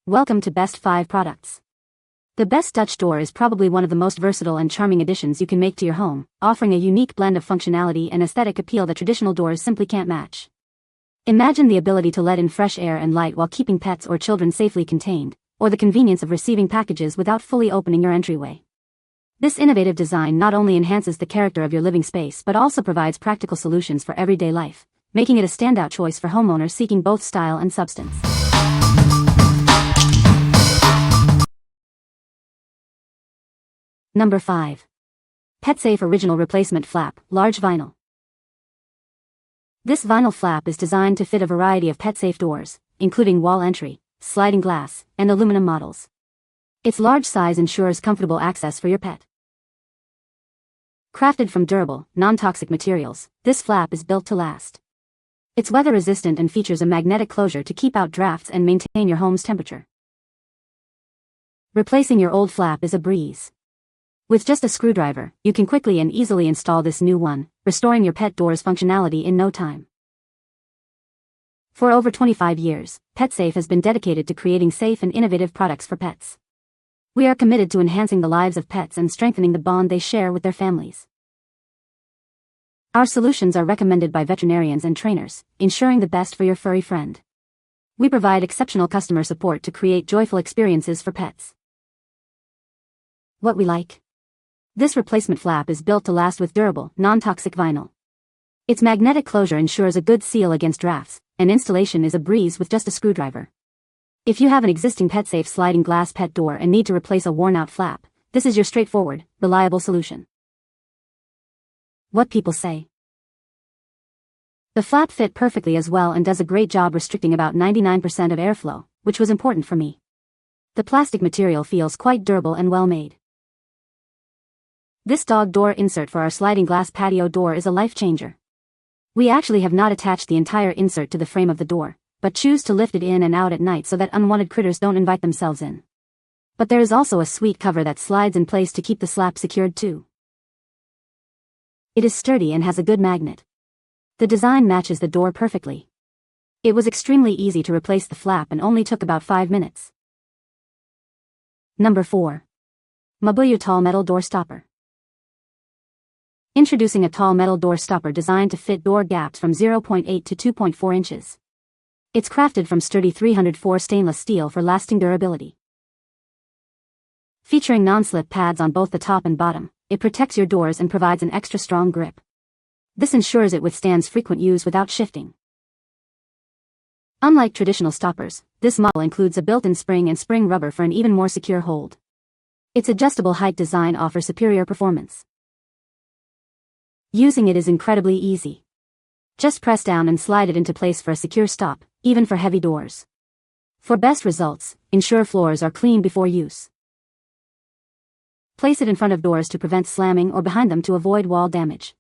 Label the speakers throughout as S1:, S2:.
S1: Welcome to Best 5 Products. The Best Dutch Door is probably one of the most versatile and charming additions you can make to your home, offering a unique blend of functionality and aesthetic appeal that traditional doors simply can't match. Imagine the ability to let in fresh air and light while keeping pets or children safely contained, or the convenience of receiving packages without fully opening your entryway. This innovative design not only enhances the character of your living space but also provides practical solutions for everyday life, making it a standout choice for homeowners seeking both style and substance. Number 5. PetSafe Original Replacement Flap, Large Vinyl. This vinyl flap is designed to fit a variety of PetSafe doors, including wall entry, sliding glass, and aluminum models. Its large size ensures comfortable access for your pet. Crafted from durable, non-toxic materials, this flap is built to last. It's weather-resistant and features a magnetic closure to keep out drafts and maintain your home's temperature. Replacing your old flap is a breeze. With just a screwdriver, you can quickly and easily install this new one, restoring your pet door's functionality in no time. For over 25 years, PetSafe has been dedicated to creating safe and innovative products for pets. We are committed to enhancing the lives of pets and strengthening the bond they share with their families. Our solutions are recommended by veterinarians and trainers, ensuring the best for your furry friend. We provide exceptional customer support to create joyful experiences for pets. What we like. This replacement flap is built to last with durable, non-toxic vinyl. Its magnetic closure ensures a good seal against drafts, and installation is a breeze with just a screwdriver. If you have an existing PetSafe sliding glass pet door and need to replace a worn-out flap, this is your straightforward, reliable solution. What people say. The flap fit perfectly as well and does a great job restricting about 99% of airflow, which was important for me. The plastic material feels quite durable and well made. This dog door insert for our sliding glass patio door is a life changer. We actually have not attached the entire insert to the frame of the door, but choose to lift it in and out at night so that unwanted critters don't invite themselves in. But there is also a sweet cover that slides in place to keep the slap secured too. It is sturdy and has a good magnet. The design matches the door perfectly. It was extremely easy to replace the flap and only took about 5 minutes. Number 4. MAOBUYOU Tall Metal Door Stopper. Introducing a tall metal door stopper designed to fit door gaps from 0.8 to 2.4 inches. It's crafted from sturdy 304 stainless steel for lasting durability. Featuring non-slip pads on both the top and bottom, it protects your doors and provides an extra strong grip. This ensures it withstands frequent use without shifting. Unlike traditional stoppers, this model includes a built-in spring and spring rubber for an even more secure hold. Its adjustable height design offers superior performance. Using it is incredibly easy. Just press down and slide it into place for a secure stop, even for heavy doors. For best results, ensure floors are clean before use. Place it in front of doors to prevent slamming or behind them to avoid wall damage.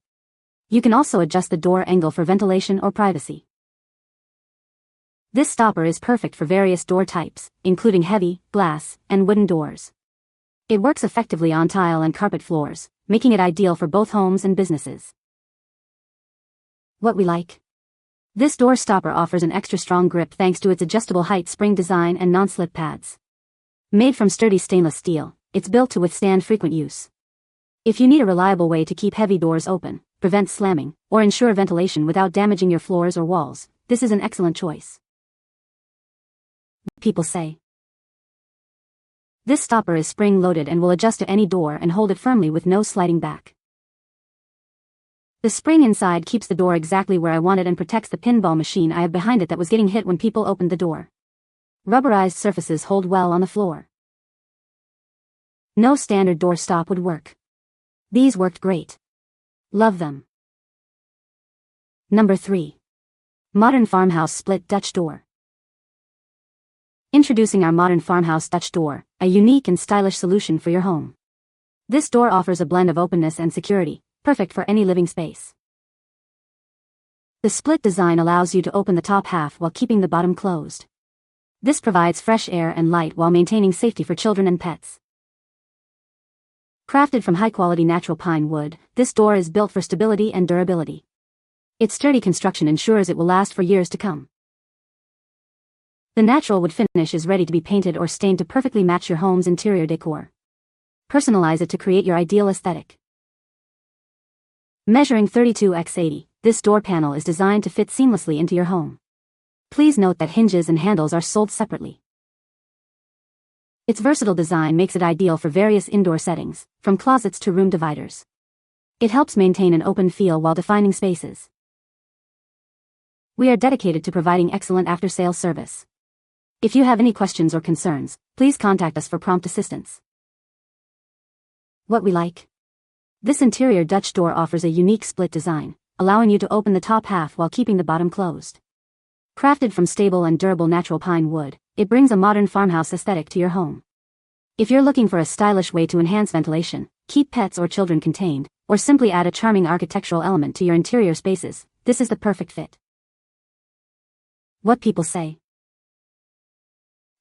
S1: You can also adjust the door angle for ventilation or privacy. This stopper is perfect for various door types, including heavy, glass, and wooden doors. It works effectively on tile and carpet floors, making it ideal for both homes and businesses. What we like. This door stopper offers an extra strong grip thanks to its adjustable height spring design and non-slip pads. Made from sturdy stainless steel, it's built to withstand frequent use. If you need a reliable way to keep heavy doors open, prevent slamming, or ensure ventilation without damaging your floors or walls, this is an excellent choice. People say. This stopper is spring-loaded and will adjust to any door and hold it firmly with no sliding back. The spring inside keeps the door exactly where I want it and protects the pinball machine I have behind it that was getting hit when people opened the door. Rubberized surfaces hold well on the floor. No standard door stop would work. These worked great. Love them. Number 3. Modern Farmhouse Split Dutch Door. Introducing our modern Farmhouse Dutch Door, a unique and stylish solution for your home. This door offers a blend of openness and security, perfect for any living space. The split design allows you to open the top half while keeping the bottom closed. This provides fresh air and light while maintaining safety for children and pets. Crafted from high-quality natural pine wood, this door is built for stability and durability. Its sturdy construction ensures it will last for years to come. The natural wood finish is ready to be painted or stained to perfectly match your home's interior decor. Personalize it to create your ideal aesthetic. Measuring 32x80, this door panel is designed to fit seamlessly into your home. Please note that hinges and handles are sold separately. Its versatile design makes it ideal for various indoor settings, from closets to room dividers. It helps maintain an open feel while defining spaces. We are dedicated to providing excellent after-sales service. If you have any questions or concerns, please contact us for prompt assistance. What we like. This interior Dutch door offers a unique split design, allowing you to open the top half while keeping the bottom closed. Crafted from stable and durable natural pine wood, it brings a modern farmhouse aesthetic to your home. If you're looking for a stylish way to enhance ventilation, keep pets or children contained, or simply add a charming architectural element to your interior spaces, this is the perfect fit. What people say.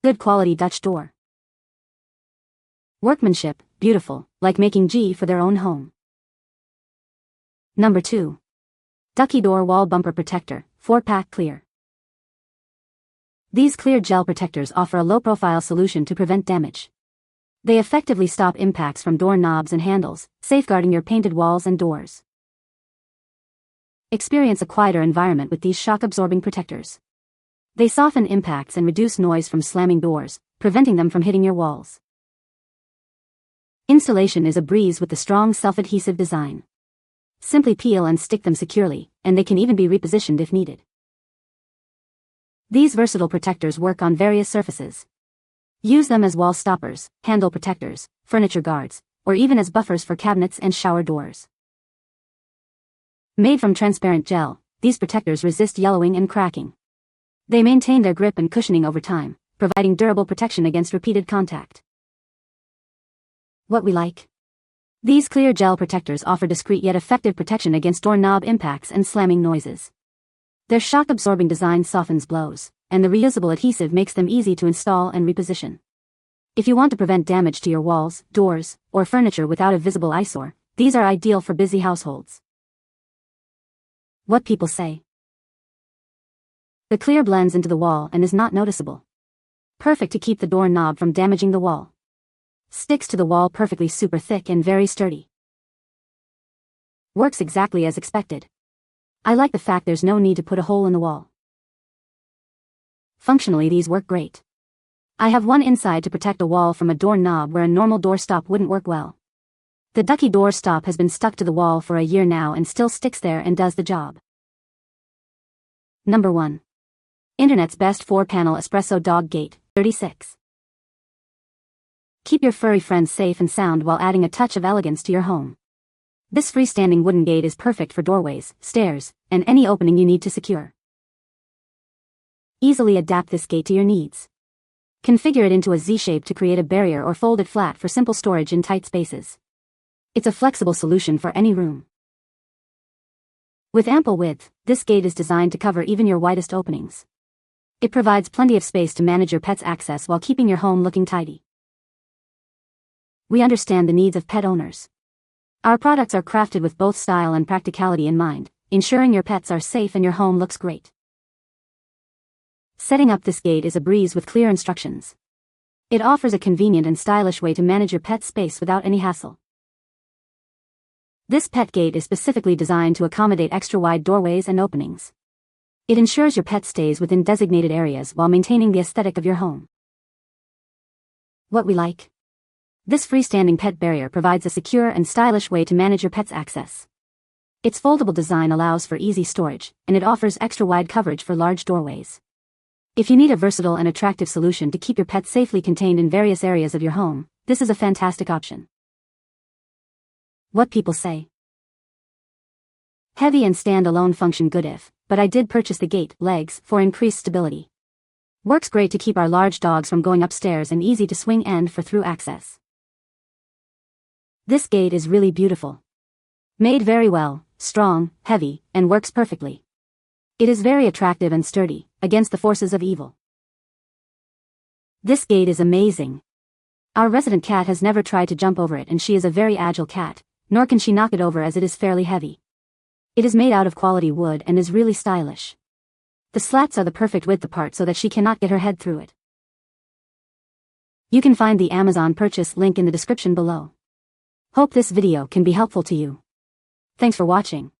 S1: Good quality Dutch door. Workmanship, beautiful, like making G for their own home. Number 2. Ducki Door Wall Bumper Protector, 4-pack clear. These clear gel protectors offer a low-profile solution to prevent damage. They effectively stop impacts from door knobs and handles, safeguarding your painted walls and doors. Experience a quieter environment with these shock-absorbing protectors. They soften impacts and reduce noise from slamming doors, preventing them from hitting your walls. Installation is a breeze with the strong self-adhesive design. Simply peel and stick them securely, and they can even be repositioned if needed. These versatile protectors work on various surfaces. Use them as wall stoppers, handle protectors, furniture guards, or even as buffers for cabinets and shower doors. Made from transparent gel, these protectors resist yellowing and cracking. They maintain their grip and cushioning over time, providing durable protection against repeated contact. What we like. These clear gel protectors offer discreet yet effective protection against doorknob impacts and slamming noises. Their shock-absorbing design softens blows, and the reusable adhesive makes them easy to install and reposition. If you want to prevent damage to your walls, doors, or furniture without a visible eyesore, these are ideal for busy households. What people say. The clear blends into the wall and is not noticeable. Perfect to keep the door knob from damaging the wall. Sticks to the wall perfectly, super thick and very sturdy. Works exactly as expected. I like the fact there's no need to put a hole in the wall. Functionally, these work great. I have one inside to protect a wall from a door knob where a normal door stop wouldn't work well. The Ducki door stop has been stuck to the wall for a year now and still sticks there and does the job. Number 1. Internet's best 4-panel Espresso dog gate, 36. Keep your furry friends safe and sound while adding a touch of elegance to your home. This freestanding wooden gate is perfect for doorways, stairs, and any opening you need to secure. Easily adapt this gate to your needs. Configure it into a Z-shape to create a barrier or fold it flat for simple storage in tight spaces. It's a flexible solution for any room. With ample width, this gate is designed to cover even your widest openings. It provides plenty of space to manage your pet's access while keeping your home looking tidy. We understand the needs of pet owners. Our products are crafted with both style and practicality in mind, ensuring your pets are safe and your home looks great. Setting up this gate is a breeze with clear instructions. It offers a convenient and stylish way to manage your pet's space without any hassle. This pet gate is specifically designed to accommodate extra-wide doorways and openings. It ensures your pet stays within designated areas while maintaining the aesthetic of your home. What we like. This freestanding pet barrier provides a secure and stylish way to manage your pet's access. Its foldable design allows for easy storage, and it offers extra-wide coverage for large doorways. If you need a versatile and attractive solution to keep your pet safely contained in various areas of your home, this is a fantastic option. What people say. Heavy and stand-alone function good if, but I did purchase the gate legs for increased stability. Works great to keep our large dogs from going upstairs and easy to swing end for through access. This gate is really beautiful. Made very well, strong, heavy, and works perfectly. It is very attractive and sturdy, against the forces of evil. This gate is amazing. Our resident cat has never tried to jump over it and she is a very agile cat, nor can she knock it over as it is fairly heavy. It is made out of quality wood and is really stylish. The slats are the perfect width apart so that she cannot get her head through it. You can find the Amazon purchase link in the description below. Hope this video can be helpful to you. Thanks for watching.